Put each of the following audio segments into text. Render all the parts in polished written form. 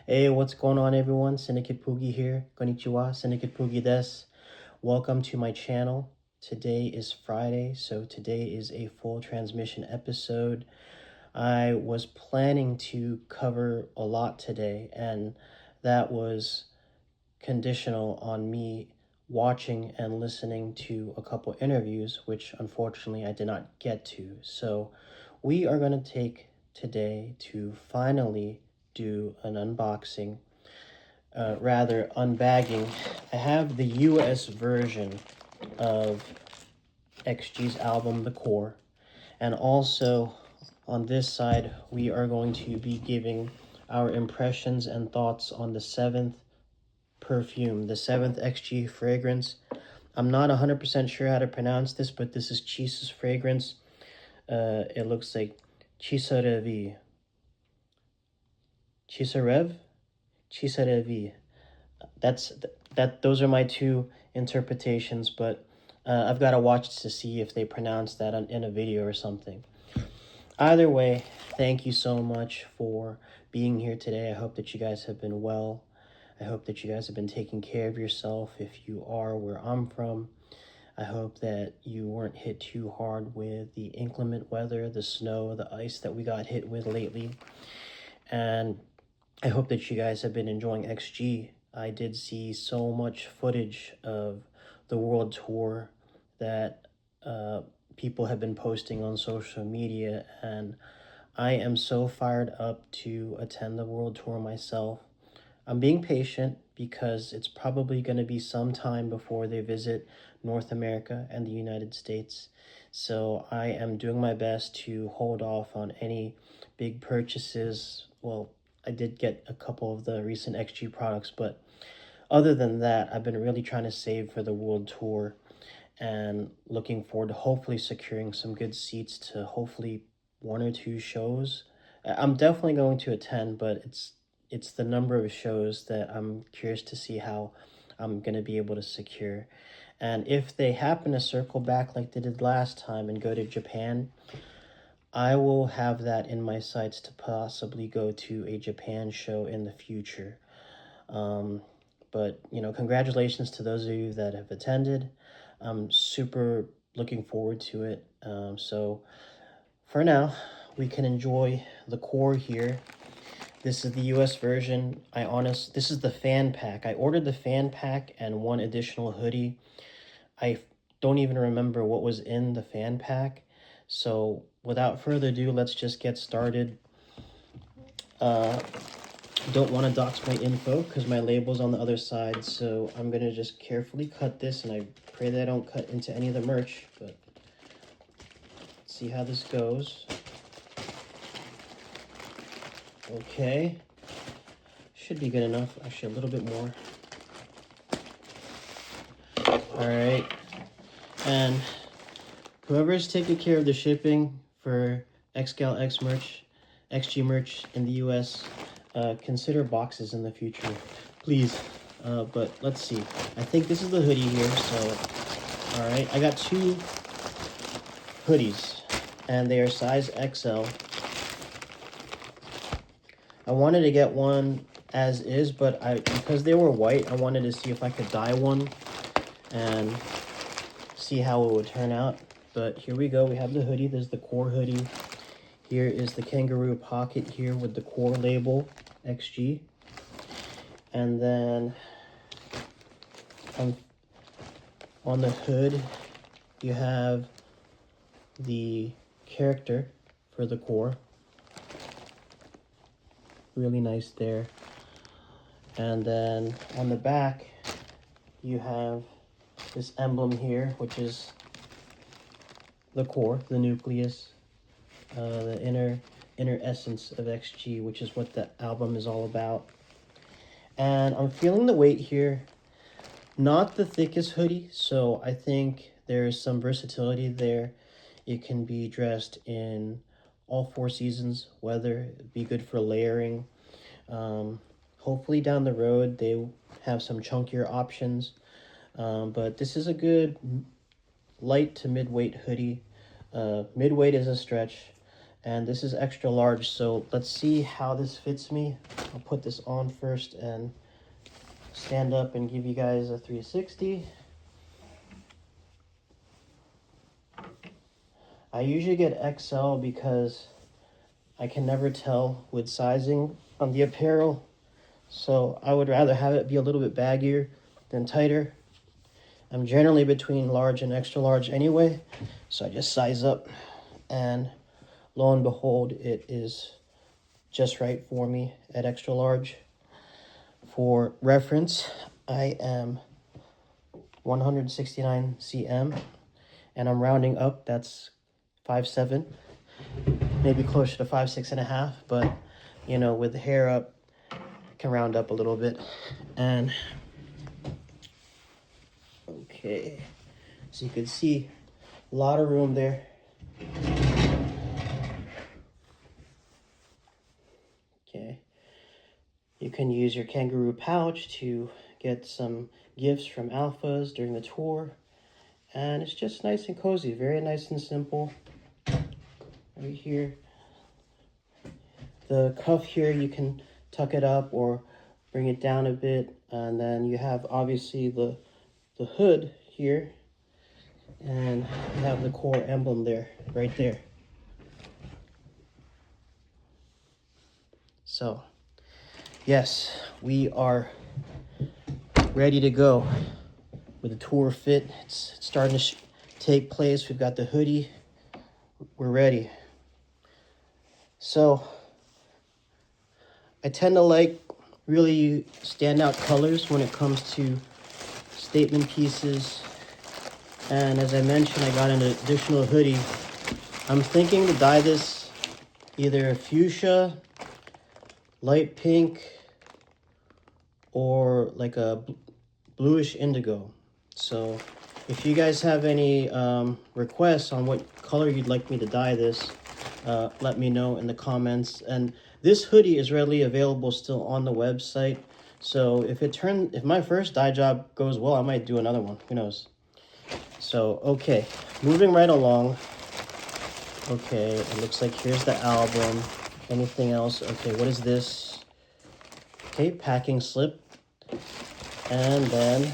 Hey, what's going on, everyone? Syndicate Poogie here. Konnichiwa, Syndicate Poogie des. Welcome to my channel. Today is Friday, so today is a full transmission episode. I was planning to cover a lot today, and that was conditional on me watching and listening to a couple interviews, which unfortunately I did not get to. So we are going to take today to finally do an unboxing, rather unbagging. I have the US version of XG's album, The Core, and also on this side, we are going to be giving our impressions and thoughts on the 7th perfume, the 7th XG fragrance. I'm not 100% sure how to pronounce this, but this is Chisa's fragrance. It looks like chisaréve. Chisaréve? Chisaréve. Those are my two interpretations, but I've got to watch to see if they pronounce that in a video or something. Either way, thank you so much for being here today. I hope that you guys have been well. I hope that you guys have been taking care of yourself if you are where I'm from. I hope that you weren't hit too hard with the inclement weather, the snow, the ice that we got hit with lately. And I hope that you guys have been enjoying XG. I did see so much footage of the world tour that people have been posting on social media, and I am so fired up to attend the world tour myself. I'm being patient because it's probably going to be some time before they visit North America and the United States. So I am doing my best to hold off on any big purchases. Well, I did get a couple of the recent XG products, but other than that, I've been really trying to save for the world tour and looking forward to hopefully securing some good seats to hopefully one or two shows. I'm definitely going to attend, but it's the number of shows that I'm curious to see how I'm going to be able to secure. And if they happen to circle back like they did last time and go to Japan, I will have that in my sights to possibly go to a Japan show in the future. But, congratulations to those of you that have attended. I'm super looking forward to it. So for now, we can enjoy the core here. This is the US version. This is the fan pack. I ordered the fan pack and one additional hoodie. I don't even remember what was in the fan pack. So without further ado, let's just get started. Don't want to dox my info because my label's on the other side, so I'm going to just carefully cut this, and I pray that I don't cut into any of the merch, but let's see how this goes. Okay. Should be good enough. Actually, a little bit more. Alright. And whoever's taking care of the shipping for XGAL merch, XG merch in the US, consider boxes in the future, please. But let's see. I think this is the hoodie here, so alright. I got two hoodies, and they are size XL. I wanted to get one as is, but because they were white, I wanted to see if I could dye one and see how it would turn out. But here we go. We have the hoodie. There's the core hoodie. Here is the kangaroo pocket here with the core label, XG. And then on the hood, you have the character for the core. Really nice there. And then on the back, you have this emblem here, which is the core, the nucleus, the inner essence of XG, which is what the album is all about. And I'm feeling the weight here. Not the thickest hoodie, so I think there's some versatility there. It can be dressed in all 4 seasons weather. It'd be good for layering. Hopefully down the road they have some chunkier options, but this is a good light to mid-weight hoodie. Mid-weight is a stretch, And this is extra large, so let's see how this fits me. I'll put this on first and stand up and give you guys a 360. I usually get XL because I can never tell with sizing on the apparel. So I would rather have it be a little bit baggier than tighter. I'm generally between large and extra large anyway, so I just size up, and lo and behold, it is just right for me at extra large. For reference, I am 169 cm, and I'm rounding up. That's 5'7", maybe closer to 5'6.5", but you know, with the hair up, I can round up a little bit. And okay, so you can see a lot of room there. Okay, you can use your kangaroo pouch to get some gifts from alphas during the tour, and it's just nice and cozy, very nice and simple. Right here, the cuff here, you can tuck it up or bring it down a bit, and then you have obviously the hood here, and you have the core emblem there, right there. So yes, we are ready to go with the tour fit. It's starting to take place. We've got the hoodie, we're ready. So I tend to like really standout colors when it comes to statement pieces. And as I mentioned, I got an additional hoodie. I'm thinking to dye this either fuchsia, light pink, or like a bluish indigo. So if you guys have any requests on what color you'd like me to dye this, let me know in the comments. And this hoodie is readily available still on the website. So if my first dye job goes well, I might do another one. Who knows? So, okay, moving right along. Okay, it looks like here's the album. Anything else? Okay, what is this? Okay, packing slip. And then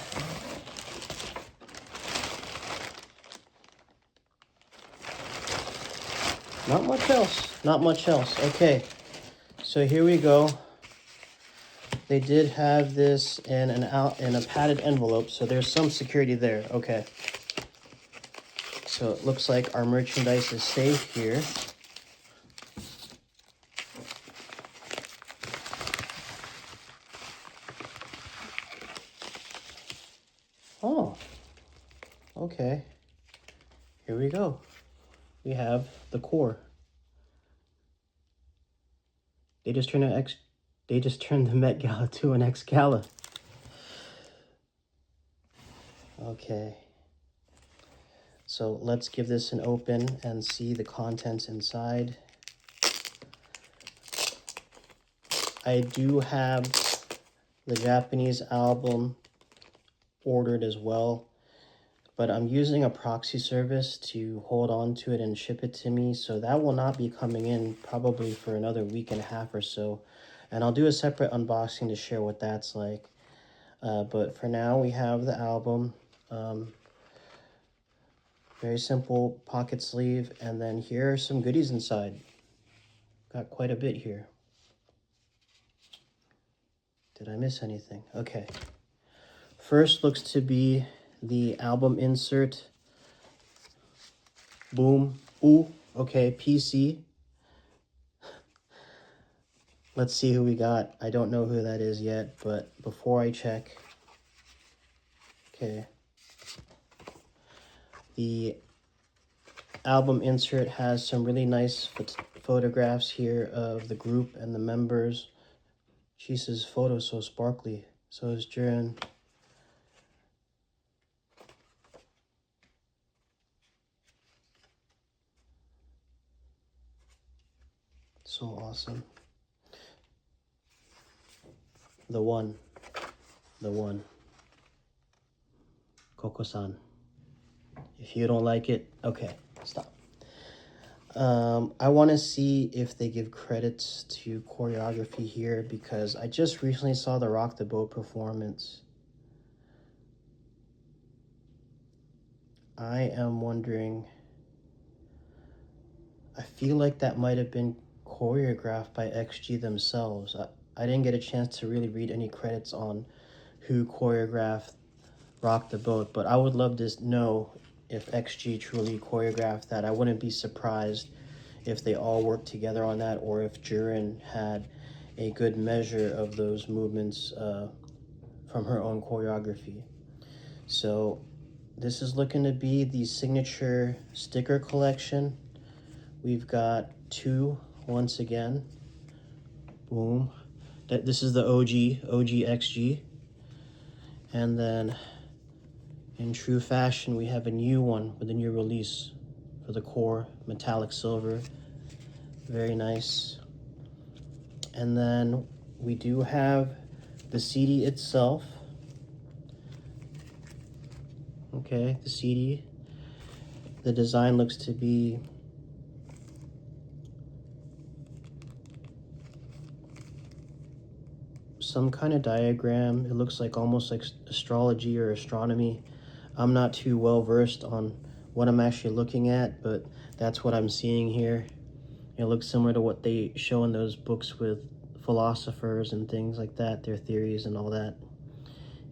not much else. Not much else. Okay, so here we go. They did have this in a padded envelope, so there's some security there. Okay. So it looks like our merchandise is safe here. Oh, okay. Here we go. We have the core. They just turned the Met Gala to an X Gala. Okay. So let's give this an open and see the contents inside. I do have the Japanese album ordered as well, but I'm using a proxy service to hold on to it and ship it to me, so that will not be coming in probably for another week and a half or so, and I'll do a separate unboxing to share what that's like. But for now, we have the album. Very simple pocket sleeve, and then here are some goodies inside. Got quite a bit here. Did I miss anything? Okay. First looks to be the album insert. Boom. Ooh, okay, PC. Let's see who we got. I don't know who that is yet, but before I check. Okay. The album insert has some really nice photographs here of the group and the members. Chisa's photo so sparkly. So is Jiren. So awesome. The one. Coco-san. If you don't like it, okay, stop. I want to see if they give credits to choreography here, because I just recently saw the Rock the Boat performance. I am wondering, I feel like that might have been choreographed by XG themselves. I didn't get a chance to really read any credits on who choreographed Rock the Boat, but I would love to know if XG truly choreographed that. I wouldn't be surprised if they all worked together on that, or if Jurin had a good measure of those movements from her own choreography. So this is looking to be the signature sticker collection. We've got 2 once again. Boom. This is the OG XG. And then in true fashion, we have a new one with a new release for the core, metallic silver. Very nice. And then we do have the CD itself. Okay, the CD. The design looks to be some kind of diagram. It looks like almost like astrology or astronomy. I'm not too well versed on what I'm actually looking at, but that's what I'm seeing here. It looks similar to what they show in those books with philosophers and things like that, their theories and all that.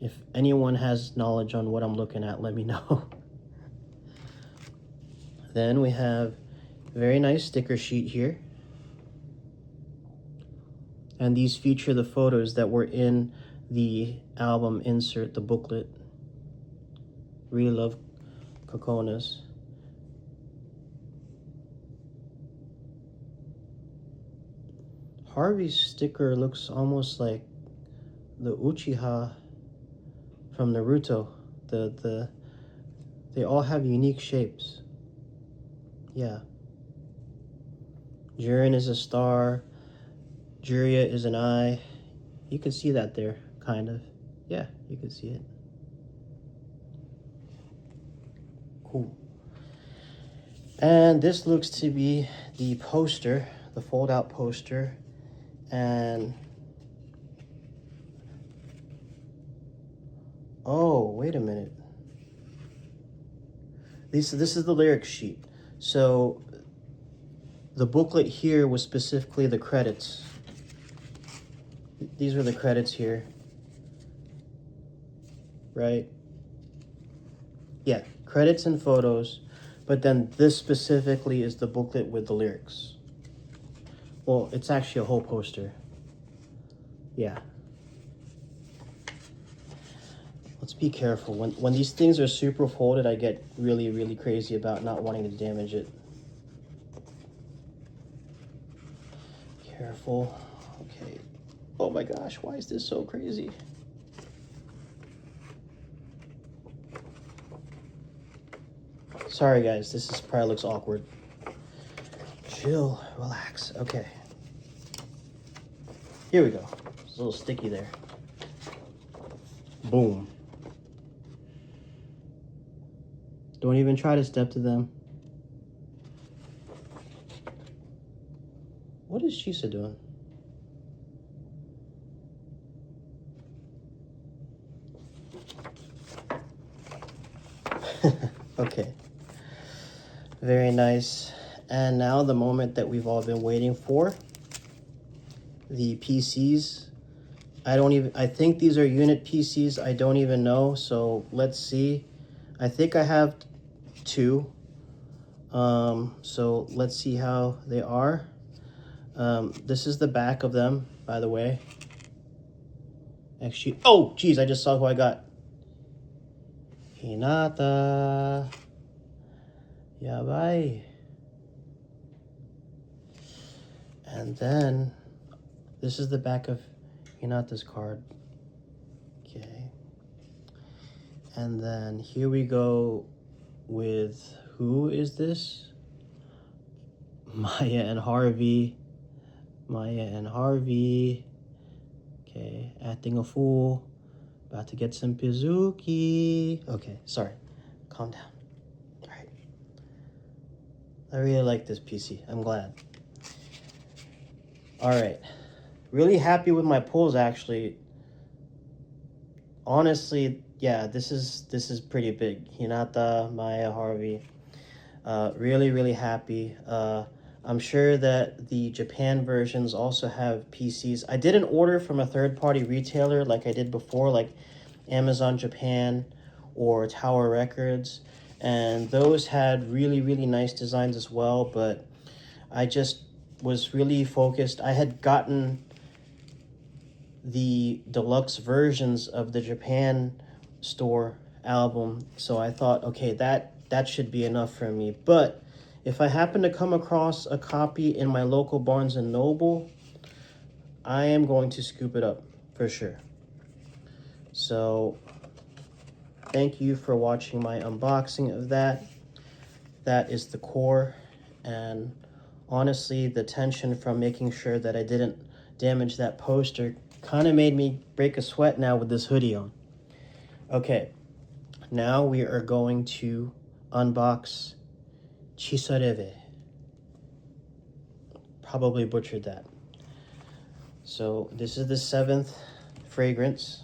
If anyone has knowledge on what I'm looking at, let me know. Then we have a very nice sticker sheet here. And these feature the photos that were in the album insert, the booklet. Really love Kokonas. Harvey's sticker looks almost like the Uchiha from Naruto. They all have unique shapes. Yeah. Jurin is a star. Juria is an eye. You can see that there, kind of. Yeah, you can see it. Cool. And this looks to be the poster, the fold-out poster. And oh, wait a minute. This is the lyric sheet. So the booklet here was specifically the credits. These are the credits here. Right? Yeah, credits and photos. But then this specifically is the booklet with the lyrics. Well, it's actually a whole poster. Yeah. Let's be careful. When these things are super folded, I get really, really crazy about not wanting to damage it. Careful. Okay. Oh my gosh, why is this so crazy? Sorry guys, this probably looks awkward. Chill, relax. Okay. Here we go. It's a little sticky there. Boom. Don't even try to step to them. What is Chisa doing? Okay. Very nice. And now the moment that we've all been waiting for. The PCs. I think these are unit PCs. I don't even know. So let's see. I think I have 2. So let's see how they are. This is the back of them, by the way. Actually, oh, geez, I just saw who I got. Hinata. Yabai. And then, this is the back of Hinata's card. Okay. And then here we go with, who is this? Maya and Harvey. Maya and Harvey. Okay, acting a fool. About to get some Pizuki. Okay, sorry. Calm down. All right. I really like this PC. I'm glad. All right. Really happy with my pulls, actually. Honestly, yeah, this is pretty big. Hinata, Maya, Harvey. Really happy. I'm sure that the Japan versions also have PCs. I didn't order from a third-party retailer like I did before, like Amazon Japan or Tower Records, and those had really nice designs as well, but I just was really focused. I had gotten the deluxe versions of the Japan store album, so I thought, okay, that should be enough for me. But if I happen to come across a copy in my local Barnes and Noble, I am going to scoop it up for sure. So thank you for watching my unboxing of that. That is the core, and honestly, the tension from making sure that I didn't damage that poster kind of made me break a sweat now with this hoodie on. Okay, now we are going to unbox Chisaréve. Probably butchered that. So this is the 7th fragrance,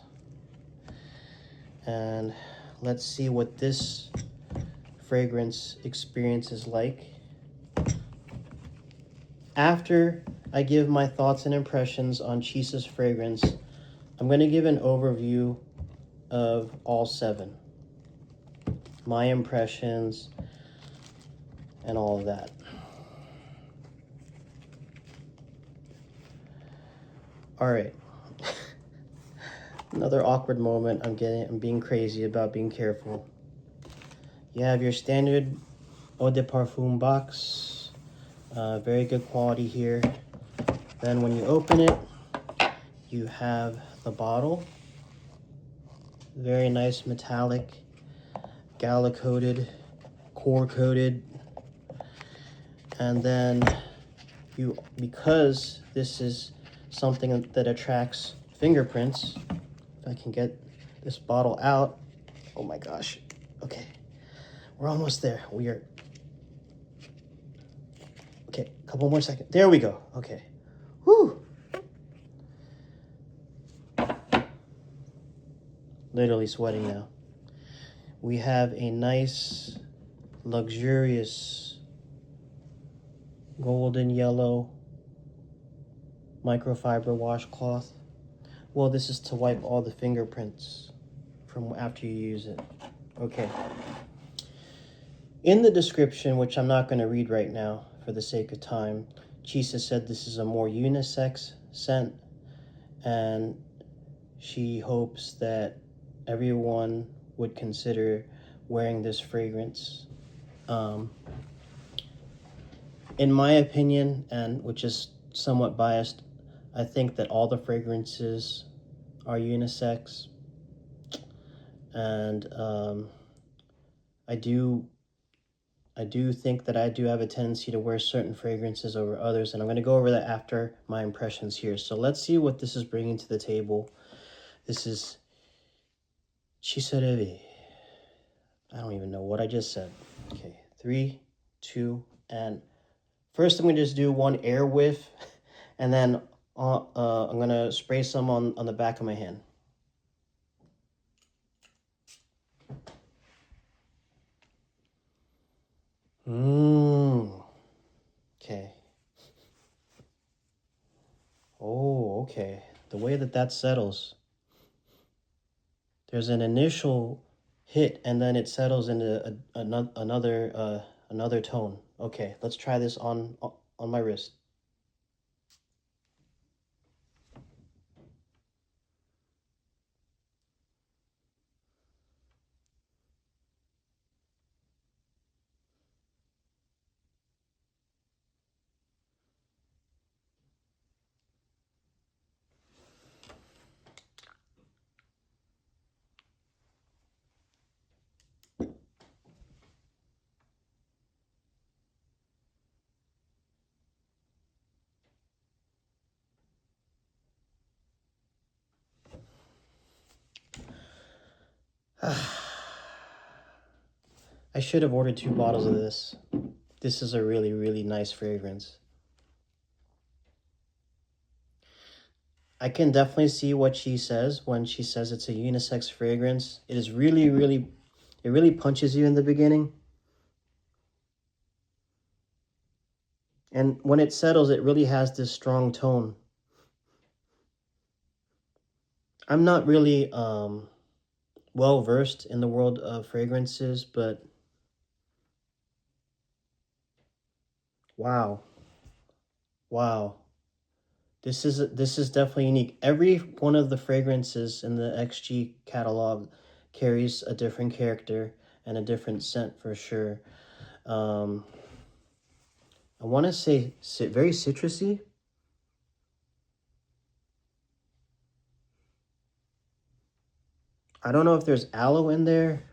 and let's see what this fragrance experience is like. After I give my thoughts and impressions on Chisa's fragrance, I'm going to give an overview of all 7. My impressions and all of that. All right. Another awkward moment. I'm being crazy about being careful. You have your standard eau de parfum box. Very good quality here. Then when you open it, you have the bottle. Very nice metallic, gala coated, core coated. And then because this is something that attracts fingerprints, if I can get this bottle out. Oh my gosh. Okay. We're almost there. Okay, a couple more seconds. There we go. Okay. Whew. Literally sweating now. We have a nice, luxurious, golden yellow microfiber washcloth. Well, this is to wipe all the fingerprints from after you use it. Okay. In the description, which I'm not going to read right now for the sake of time, Chisa said this is a more unisex scent, and she hopes that everyone would consider wearing this fragrance. In my opinion, and which is somewhat biased, I think that all the fragrances are unisex, and I do think that I do have a tendency to wear certain fragrances over others, and I'm going to go over that after my impressions here. So let's see what this is bringing to the table. This is chisaréve. I don't even know what I just said. Okay, 3, 2, and first I'm going to just do one air whiff, and then I'm going to spray some on the back of my hand. Okay. Oh, okay. The way that settles. There's an initial hit, and then it settles into another tone. Okay, let's try this on my wrist. I should have ordered 2 bottles of this. this is a really, really nice fragrance. I can definitely see what she says when she says it's a unisex fragrance. It is really, really, it really punches you in the beginning. And when it settles, it really has this strong tone. I'm not really well versed in the world of fragrances, but wow. Wow. This is definitely unique. Every one of the fragrances in the XG catalog carries a different character and a different scent for sure. Um, I want to say very citrusy. I don't know if there's aloe in there,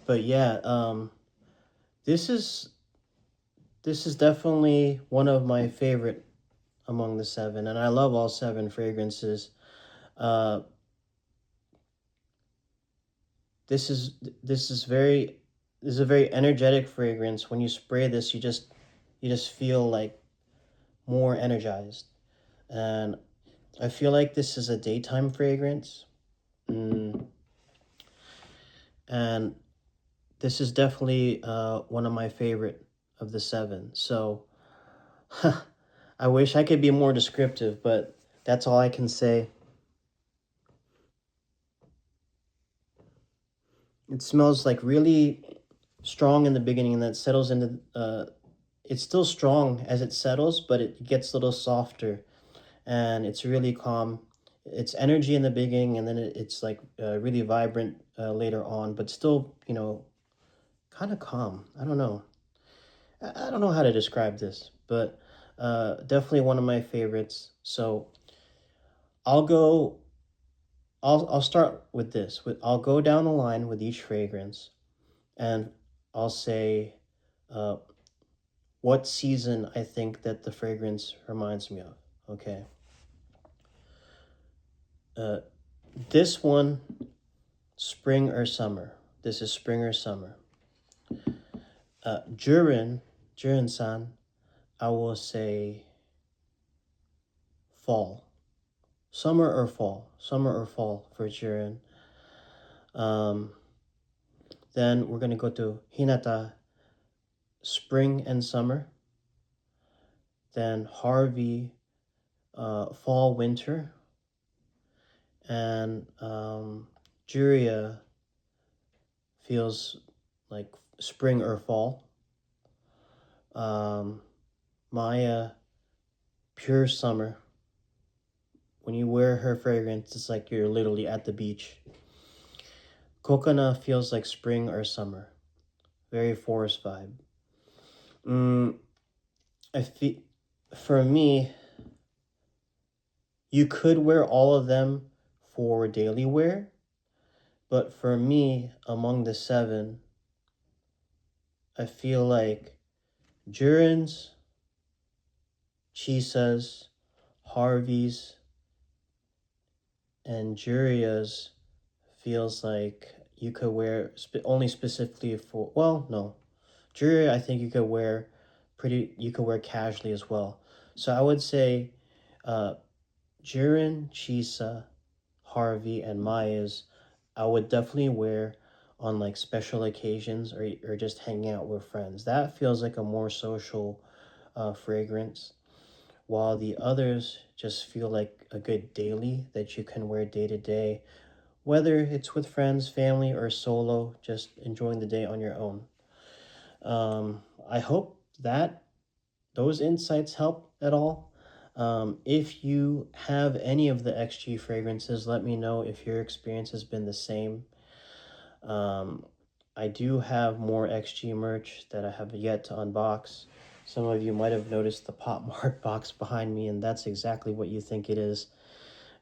but yeah, this is this is definitely one of my favorite among the seven, and I love all seven fragrances. Uh, this is this is very this is a very energetic fragrance. When you spray this, you just feel like more energized, and I feel like this is a daytime fragrance. And this is definitely one of my favorite of the seven. So I wish I could be more descriptive, but that's all I can say. It smells like really strong in the beginning, and that settles into it's still strong as it settles, but it gets a little softer, and it's really calm. It's energy in the beginning, and then it's like really vibrant later on, but still, you know, kind of calm. I don't know. I don't know how to describe this, but definitely one of my favorites. So I'll go. I'll start with this. I'll go down the line with each fragrance, and I'll say uh, what season I think that the fragrance reminds me of. Okay. Uh, this one, spring or summer. This is spring or summer. Jurin-san, I will say fall. Summer or fall. Summer or fall for Jurin. Um, then we're going to go to Hinata, spring and summer. Then Harvey, fall, winter. And Juria feels like spring or fall. Maya, pure summer. When you wear her fragrance, it's like you're literally at the beach. Kokona feels like spring or summer. Very forest vibe. I feel, for me, you could wear all of them for daily wear, but for me, among the seven, I feel like Jurin's, Chisa's, Harvey's, and Juria's feels like you could wear only specifically for, well, no. Juria, I think you could wear you could wear casually as well. So I would say uh, Jurin, Chisa, Harvey, and Maya's, I would definitely wear on like special occasions or just hanging out with friends. That feels like a more social fragrance, while the others just feel like a good daily that you can wear day to day, whether it's with friends, family, or solo, just enjoying the day on your own. I hope that those insights help at all. If you have any of the XG fragrances, let me know if your experience has been the same. I do have more XG merch that I have yet to unbox. Some of you might have noticed the Pop Mart box behind me, and that's exactly what you think it is.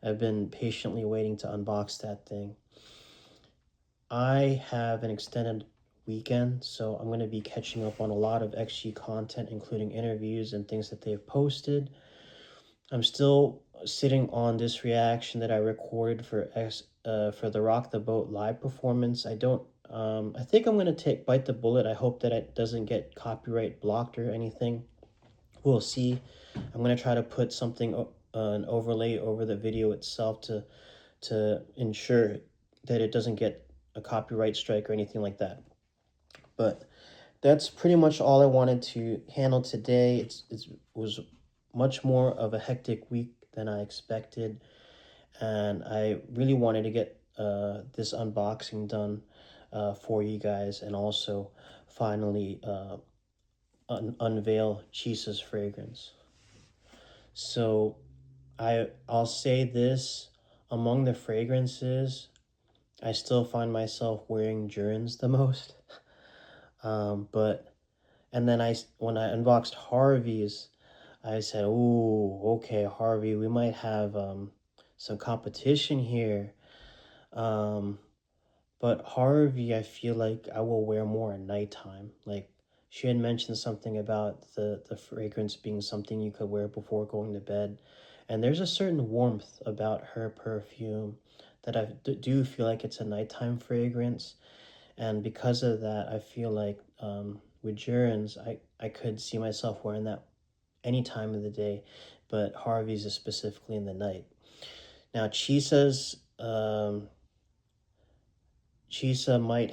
I've been patiently waiting to unbox that thing. I have an extended weekend, so I'm going to be catching up on a lot of XG content, including interviews and things that they've posted. I'm still sitting on this reaction that I recorded for the Rock the Boat live performance. I don't I think I'm going to bite the bullet. I hope that it doesn't get copyright blocked or anything. We'll see. I'm going to try to put something, an overlay over the video itself to ensure that it doesn't get a copyright strike or anything like that. But that's pretty much all I wanted to handle today. It was much more of a hectic week than I expected, and I really wanted to get this unboxing done for you guys, and also finally unveil Chisa's fragrance. So I'll say this, among the fragrances, I still find myself wearing Journe's the most. But and then when I unboxed Harvey's, I said, "Ooh, okay, Harvey, we might have some competition here." Um, but Harvey, I feel like I will wear more at nighttime. Like, she had mentioned something about the fragrance being something you could wear before going to bed. And there's a certain warmth about her perfume that do feel like it's a nighttime fragrance. And because of that, I feel like with Journe's, I could see myself wearing that any time of the day, but Harvey's is specifically in the night. Now, Chisa might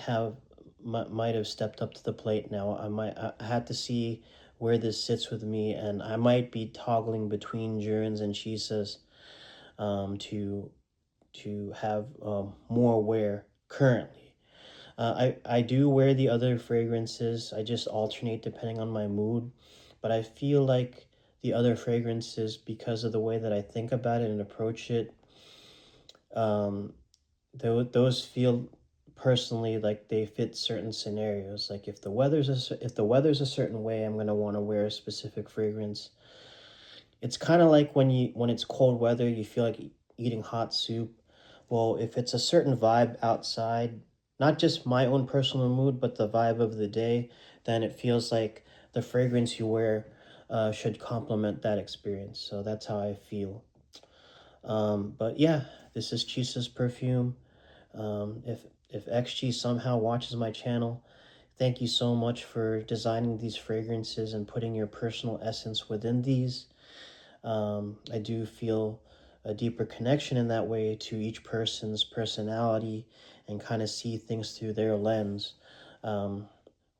have stepped up to the plate now. I had to see where this sits with me, and I might be toggling between Journe's and Chisa's to have more wear currently. I do wear the other fragrances. I just alternate depending on my mood, but I feel like the other fragrances, because of the way that I think about it and approach it, um, those feel personally like they fit certain scenarios. Like if the weather's a certain way, I'm gonna want to wear a specific fragrance. It's kind of like when it's cold weather, you feel like eating hot soup. Well, if it's a certain vibe outside, not just my own personal mood, but the vibe of the day, then it feels like the fragrance you wear should complement that experience. So that's how I feel. But yeah, this is Chisa's perfume. If XG somehow watches my channel, thank you so much for designing these fragrances and putting your personal essence within these. I do feel a deeper connection in that way to each person's personality and kind of see things through their lens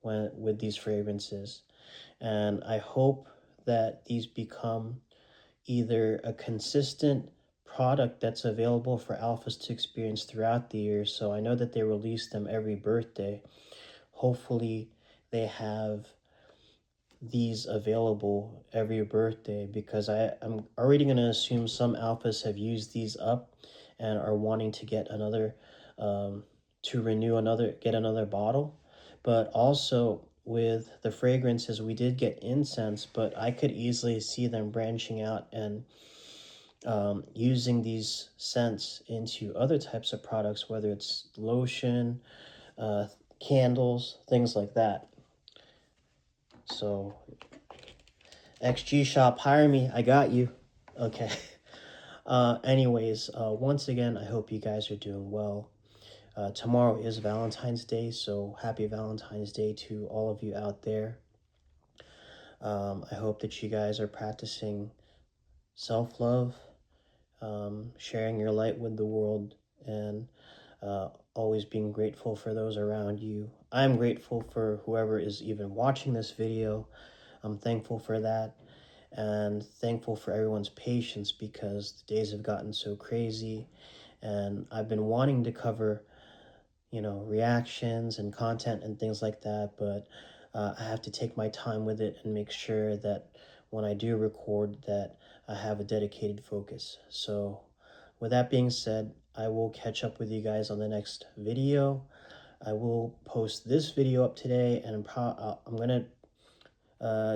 with these fragrances. And I hope that these become either a consistent product that's available for alphas to experience throughout the year. So I know that they release them every birthday. Hopefully they have these available every birthday, because I'm already going to assume some alphas have used these up and are wanting to get another, to renew get another bottle. But also with the fragrances, we did get incense, but I could easily see them branching out and using these scents into other types of products, whether it's lotion, uh, candles, things like that. So XG shop, hire me. I got you. Okay. Anyways, once again, I hope you guys are doing well. Tomorrow is Valentine's Day, so happy Valentine's Day to all of you out there. I hope that you guys are practicing self-love, sharing your light with the world, and always being grateful for those around you. I'm grateful for whoever is even watching this video. I'm thankful for that, and thankful for everyone's patience, because the days have gotten so crazy, and I've been wanting to cover, reactions and content and things like that, but I have to take my time with it and make sure that when I do record that I have a dedicated focus. So with that being said, I will catch up with you guys on the next video. I will post this video up today, and I'm gonna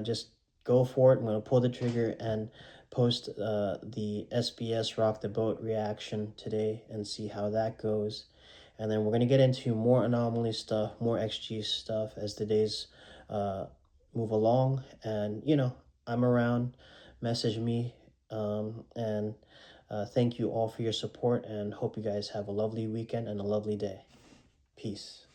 just go for it. I'm gonna pull the trigger and post the SBS Rock the Boat reaction today and see how that goes. And then we're going to get into more anomaly stuff, more XG stuff as the days move along. And, I'm around. Message me. And thank you all for your support, and hope you guys have a lovely weekend and a lovely day. Peace.